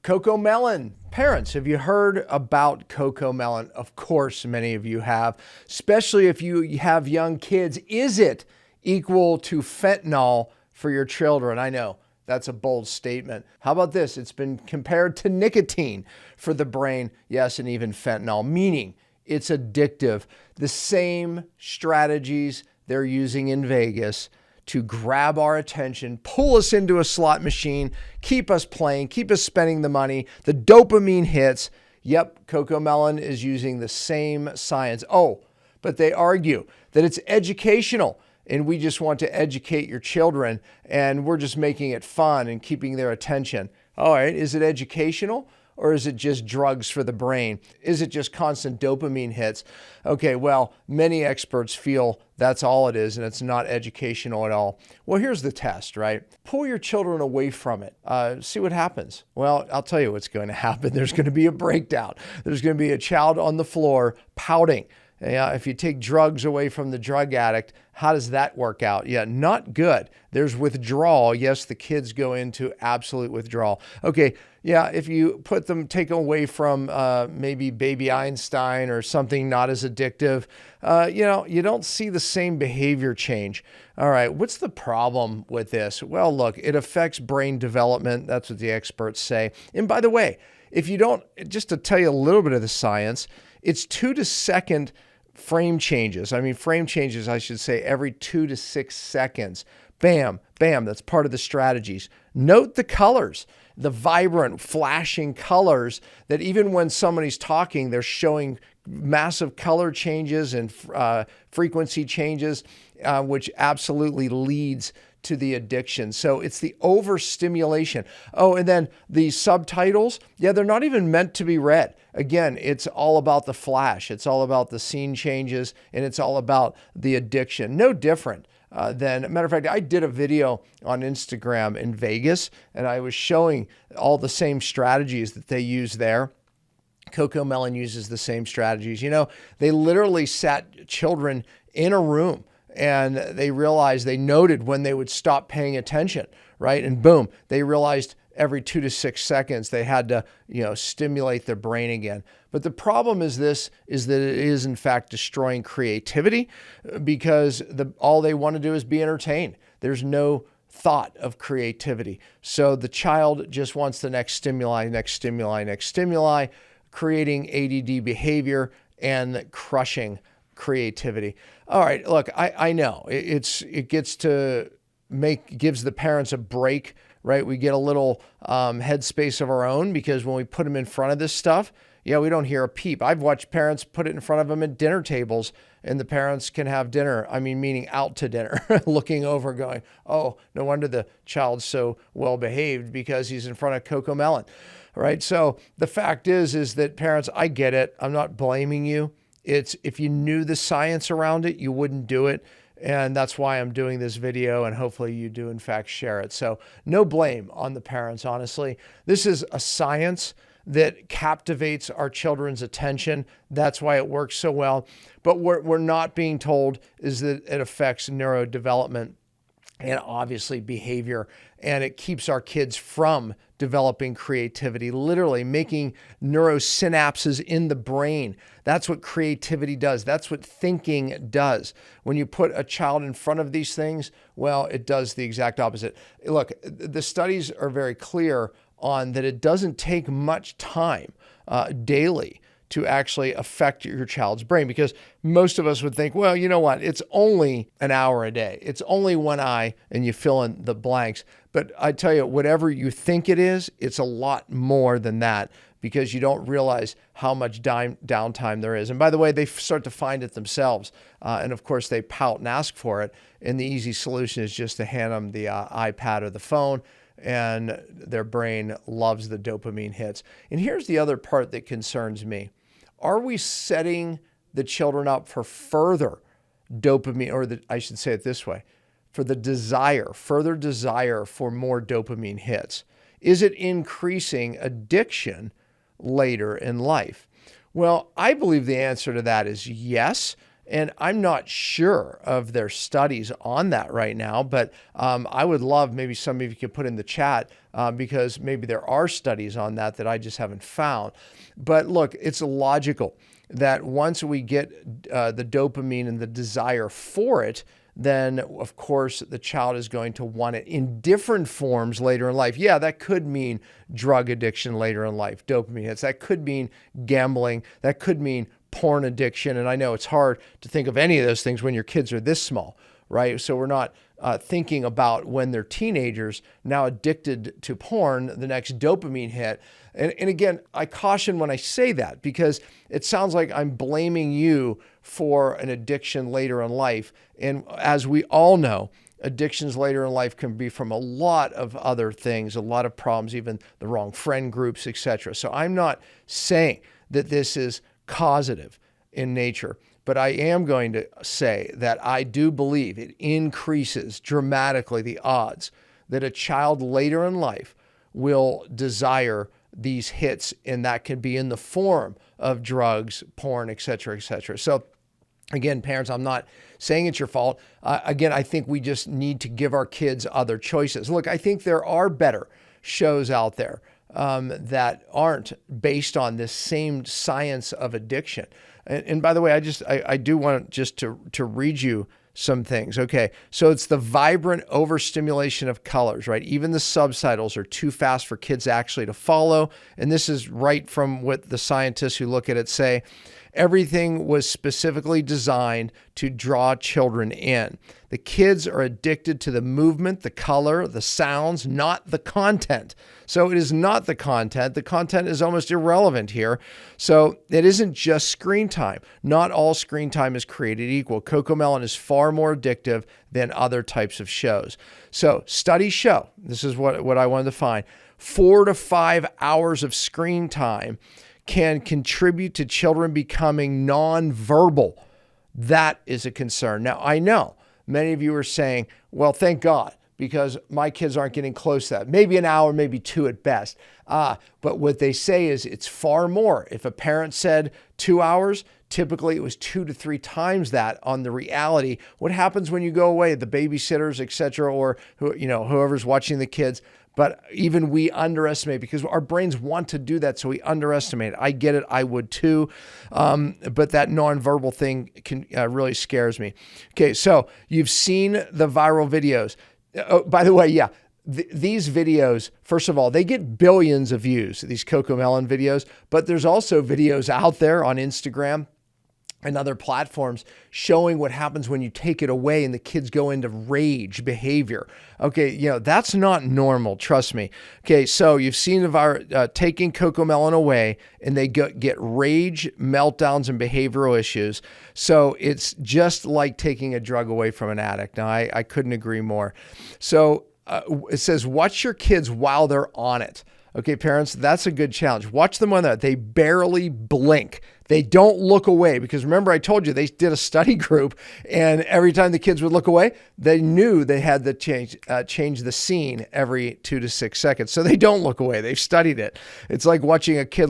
Cocomelon. Parents, have you heard about Cocomelon? Of course, many of you have, especially if you have young kids. Is it equal to fentanyl for your children? I know that's a bold statement. How about this? It's been compared to nicotine for the brain. Yes, and even fentanyl, meaning it's addictive. The same strategies they're using in Vegas to grab our attention, pull us into a slot machine, keep us playing, keep us spending the money. The dopamine hits. Yep, Cocomelon is using the same science. Oh, but they argue that it's educational and we just want to educate your children and we're just making it fun and keeping their attention. All right, is it educational? Or is it just drugs for the brain? Is it just constant dopamine hits? Okay, well, many experts feel that's all it is and it's not educational at all. Well, here's the test, right? Pull your children away from it. See what happens. Well, I'll tell you what's going to happen. There's going to be a breakdown. There's going to be a child on the floor pouting. Yeah, if you take drugs away from the drug addict, how does that work out? Yeah, not good. There's withdrawal. Yes, the kids go into absolute withdrawal. Okay, yeah, if you take them away from maybe Baby Einstein or something not as addictive, you don't see the same behavior change. All right, what's the problem with this? Well, look, it affects brain development. That's what the experts say. And by the way, if you don't, just to tell you a little bit of the science, it's 2 to second frame changes. Frame changes, I should say, every 2 to 6 seconds. Bam, bam, that's part of the strategies. Note the colors, the vibrant, flashing colors that even when somebody's talking, they're showing massive color changes and frequency changes, which absolutely leads to the addiction. So it's the overstimulation. Oh, and then the subtitles, yeah, they're not even meant to be read. Again, it's all about the flash. It's all about the scene changes, and it's all about the addiction. No different than, matter of fact, I did a video on Instagram in Vegas, and I was showing all the same strategies that they use there. Cocomelon uses the same strategies. They literally sat children in a room and they noted when they would stop paying attention, right? And boom, they realized every 2 to 6 seconds they had to, stimulate their brain again. But the problem is that it is in fact destroying creativity because all they want to do is be entertained. There's no thought of creativity. So the child just wants the next stimuli, creating ADD behavior and crushing creativity. All right, look, I know gives the parents a break, right? We get a little headspace of our own because when we put them in front of this stuff, we don't hear a peep. I've watched parents put it in front of them at dinner tables and the parents can have dinner, meaning out to dinner, looking over going, oh, no wonder the child's so well behaved because he's in front of Cocomelon, right? So the fact is that parents, I get it. I'm not blaming you. It's if you knew the science around it, you wouldn't do it. And that's why I'm doing this video, and hopefully you do, in fact, share it. So no blame on the parents, honestly. This is a science that captivates our children's attention. That's why it works so well. But what we're not being told is that it affects neurodevelopment and obviously behavior, and it keeps our kids from developing creativity, literally making neurosynapses in the brain. That's what creativity does. That's what thinking does. When you put a child in front of these things, well, it does the exact opposite. Look, the studies are very clear on that it doesn't take much time daily to actually affect your child's brain, because most of us would think, well, you know what? It's only an hour a day. It's only 1 eye, and you fill in the blanks. But I tell you, whatever you think it is, it's a lot more than that because you don't realize how much downtime there is. And by the way, they start to find it themselves. And of course, they pout and ask for it. And the easy solution is just to hand them the iPad or the phone, and their brain loves the dopamine hits. And here's the other part that concerns me. Are we setting the children up for further dopamine, or I should say it this way, for the further desire for more dopamine hits? Is it increasing addiction later in life? Well, I believe the answer to that is yes. And I'm not sure of their studies on that right now, but I would love maybe some of you could put in the chat because maybe there are studies on that I just haven't found. But look, it's logical that once we get the dopamine and the desire for it, then of course the child is going to want it in different forms later in life. Yeah, that could mean drug addiction later in life, dopamine hits. That could mean gambling. That could mean porn addiction. And I know it's hard to think of any of those things when your kids are this small, right? So we're not thinking about when they're teenagers, now addicted to porn, the next dopamine hit. And again, I caution when I say that because it sounds like I'm blaming you for an addiction later in life. And as we all know, addictions later in life can be from a lot of other things, a lot of problems, even the wrong friend groups, etc. So I'm not saying that this is causative in nature, but I am going to say that I do believe it increases dramatically the odds that a child later in life will desire these hits, and that can be in the form of drugs, porn, etc., etc. So again, parents, I'm not saying it's your fault. Again, I think we just need to give our kids other choices. Look, I think there are better shows out there that aren't based on this same science of addiction. And by the way, I do want just to read you some things. Okay, so it's the vibrant overstimulation of colors, right? Even the subtitles are too fast for kids actually to follow. And this is right from what the scientists who look at it say. Everything was specifically designed to draw children in. The kids are addicted to the movement, the color, the sounds, not the content. So it is not the content. The content is almost irrelevant here. So it isn't just screen time. Not all screen time is created equal. Cocomelon is far more addictive than other types of shows. So studies show, this is what I wanted to find, 4 to 5 hours of screen time can contribute to children becoming nonverbal. That is a concern. Now, I know many of you are saying, well, thank God, because my kids aren't getting close to that. Maybe an hour, maybe 2 at best. But what they say is it's far more. If a parent said 2 hours, typically it was 2 to 3 times that on the reality. What happens when you go away, the babysitters, etc., or whoever's watching the kids? But even we underestimate because our brains want to do that. So we underestimate it. I get it. I would too. But that nonverbal thing really scares me. Okay. So you've seen the viral videos. Oh, by the way, yeah, these videos, first of all, they get billions of views, these Cocomelon videos, but there's also videos out there on Instagram and other platforms showing what happens when you take it away and the kids go into rage behavior. Okay, that's not normal, trust me. Okay, so you've seen taking Cocomelon away and they get rage, meltdowns, and behavioral issues. So it's just like taking a drug away from an addict. Now, I couldn't agree more. So it says, watch your kids while they're on it. Okay, parents, that's a good challenge. Watch them on that. They barely blink. They don't look away because remember I told you they did a study group and every time the kids would look away, they knew they had to change the scene every 2 to 6 seconds. So they don't look away. They've studied it. It's like watching a kid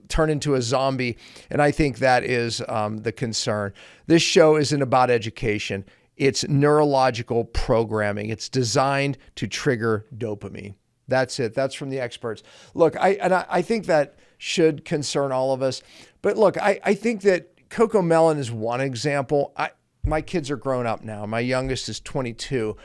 turn into a zombie. And I think that is the concern. This show isn't about education. It's neurological programming. It's designed to trigger dopamine. That's it. That's from the experts. Look, I think that should concern all of us. But look, I think that Cocomelon is one example. My kids are grown up now. My youngest is 22.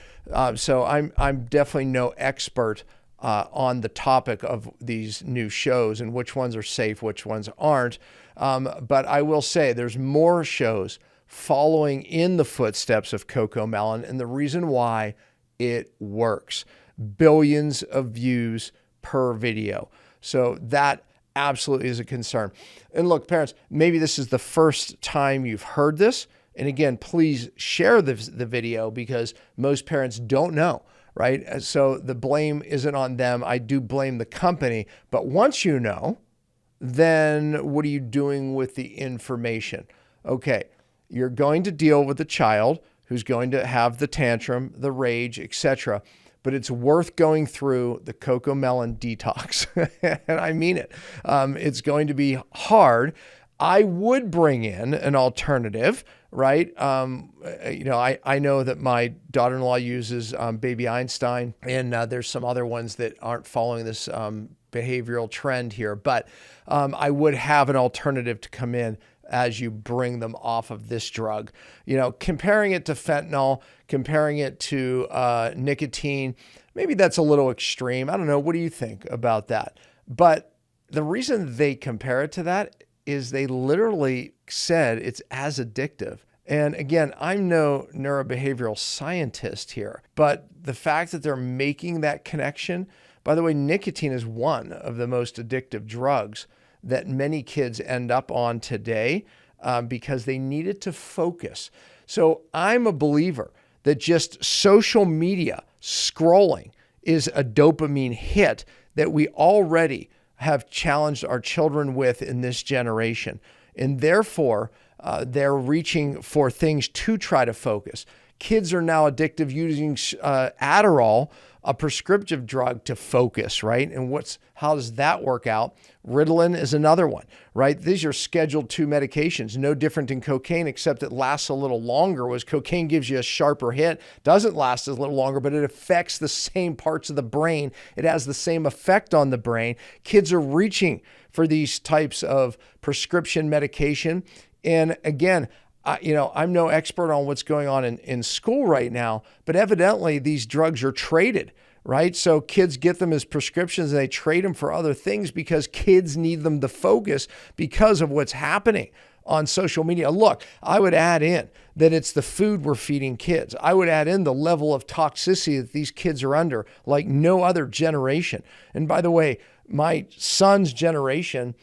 So I'm definitely no expert on the topic of these new shows and which ones are safe, which ones aren't. But I will say there's more shows following in the footsteps of Cocomelon, and the reason why it works. Billions of views per video. So that absolutely is a concern. And look, parents, maybe this is the first time you've heard this. And again, please share the video because most parents don't know, right? So the blame isn't on them. I do blame the company. But once you know, then what are you doing with the information? Okay, you're going to deal with the child who's going to have the tantrum, the rage, etc., but it's worth going through the Cocomelon detox. And I mean it. It's going to be hard. I would bring in an alternative, right? I know that my daughter-in-law uses Baby Einstein, and there's some other ones that aren't following this behavioral trend here, but I would have an alternative to come in as you bring them off of this drug. Comparing it to fentanyl, comparing it to nicotine, maybe that's a little extreme. I don't know. What do you think about that? But the reason they compare it to that is they literally said it's as addictive. And again, I'm no neurobehavioral scientist here, but the fact that they're making that connection, by the way, nicotine is one of the most addictive drugs that many kids end up on today because they need it to focus. So I'm a believer that just social media scrolling is a dopamine hit that we already have challenged our children with in this generation. And therefore, they're reaching for things to try to focus. Kids are now addictive using Adderall, a prescriptive drug, to focus, right? And how does that work out? Ritalin is another one, right? These are Schedule II medications, no different than cocaine, except it lasts a little longer, whereas cocaine gives you a sharper hit, doesn't last a little longer, but it affects the same parts of the brain. It has the same effect on the brain. Kids are reaching for these types of prescription medication. And again, I'm no expert on what's going on in school right now, but evidently these drugs are traded, right? So kids get them as prescriptions and they trade them for other things because kids need them to focus because of what's happening on social media. Look, I would add in that it's the food we're feeding kids. I would add in the level of toxicity that these kids are under like no other generation. And by the way, my son's generation,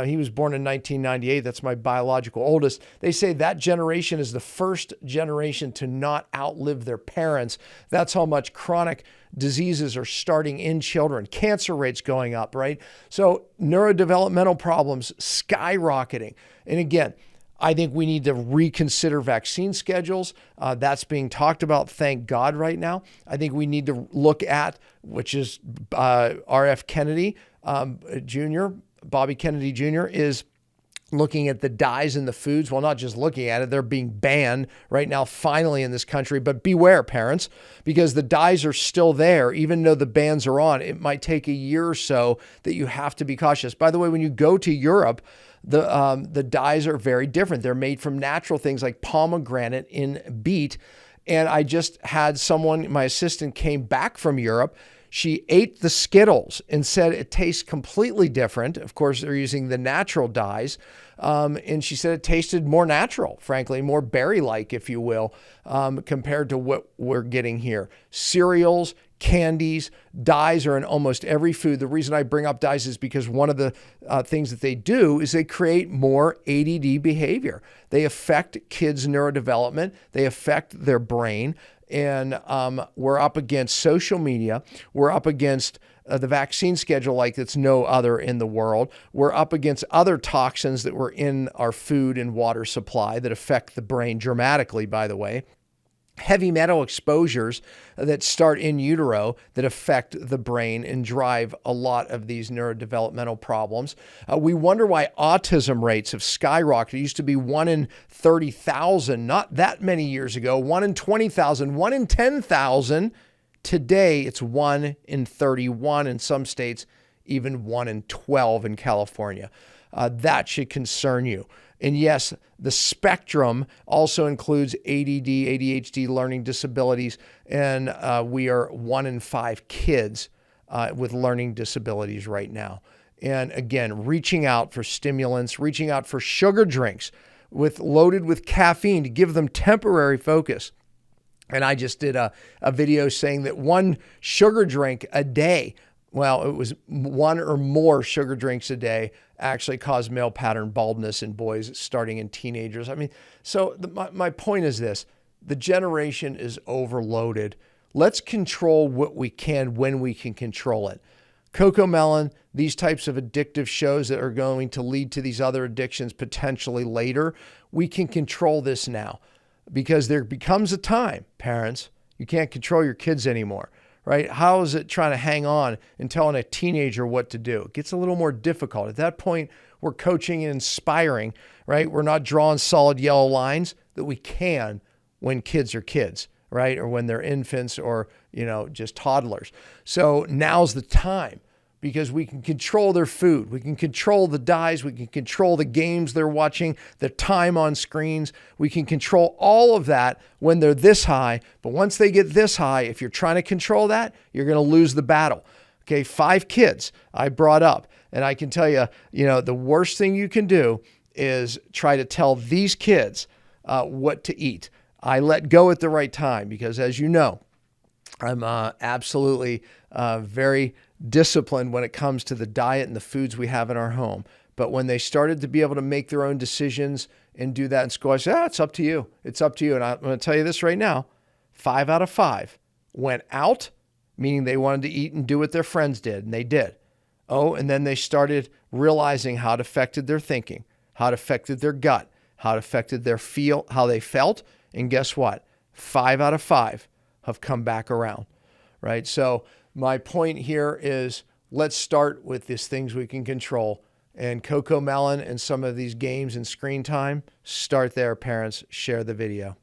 he was born in 1998. That's my biological oldest. They say that generation is the first generation to not outlive their parents. That's how much chronic diseases are starting in children. Cancer rates going up, right? So neurodevelopmental problems skyrocketing. And again, I think we need to reconsider vaccine schedules. That's being talked about, thank God, right now. I think we need to look at, which is R.F. Kennedy Jr., Bobby Kennedy Jr. is looking at the dyes in the foods. Well, not just looking at it, they're being banned right now, finally, in this country. But beware, parents, because the dyes are still there. Even though the bans are on, it might take a year or so that you have to be cautious. By the way, when you go to Europe, the dyes are very different. They're made from natural things like pomegranate in beet. And I just had someone, my assistant came back from Europe. She ate the Skittles and said it tastes completely different. Of course, they're using the natural dyes. And she said it tasted more natural, frankly, more berry-like, if you will, compared to what we're getting here. Cereals, candies, dyes are in almost every food. The reason I bring up dyes is because one of the things that they do is they create more ADD behavior. They affect kids' neurodevelopment. They affect their brain. And we're up against social media. We're up against the vaccine schedule like it's no other in the world. We're up against other toxins that were in our food and water supply that affect the brain dramatically, by the way. Heavy metal exposures that start in utero that affect the brain and drive a lot of these neurodevelopmental problems. We wonder why autism rates have skyrocketed. It used to be 1 in 30,000, not that many years ago, 1 in 20,000, 1 in 10,000. Today, it's 1 in 31 in some states, even 1 in 12 in California. That should concern you. And yes, the spectrum also includes ADD, ADHD, learning disabilities, and we are 1 in 5 kids with learning disabilities right now. And again, reaching out for stimulants, reaching out for sugar drinks loaded with caffeine to give them temporary focus. And I just did a video saying that 1 sugar drink a day, well, it was 1 or more sugar drinks a day, actually cause male pattern baldness in boys starting in teenagers. I mean, so my point is this: the generation is overloaded. Let's control what we can when we can control it. Cocomelon, these types of addictive shows that are going to lead to these other addictions potentially later, we can control this now, because there becomes a time, parents, you can't control your kids anymore, right? How is it trying to hang on and telling a teenager what to do? It gets a little more difficult. At that point, we're coaching and inspiring, right? We're not drawing solid yellow lines that we can when kids are kids, right? Or when they're infants or, just toddlers. So now's the time, because we can control their food. We can control the dyes. We can control the games they're watching, the time on screens. We can control all of that when they're this high. But once they get this high, if you're trying to control that, you're going to lose the battle. Okay, 5 kids I brought up. And I can tell you, the worst thing you can do is try to tell these kids what to eat. I let go at the right time because, as you know, I'm absolutely very disciplined when it comes to the diet and the foods we have in our home. But when they started to be able to make their own decisions and do that in school, I said, it's up to you. It's up to you. And I'm going to tell you this right now, 5 out of 5 went out, meaning they wanted to eat and do what their friends did, and they did. Oh, and then they started realizing how it affected their thinking, how it affected their gut, how it affected how they felt. And guess what? 5 out of 5 have come back around, right? So my point here is, let's start with these things we can control. And Cocomelon and some of these games and screen time, start there, parents. Share the video.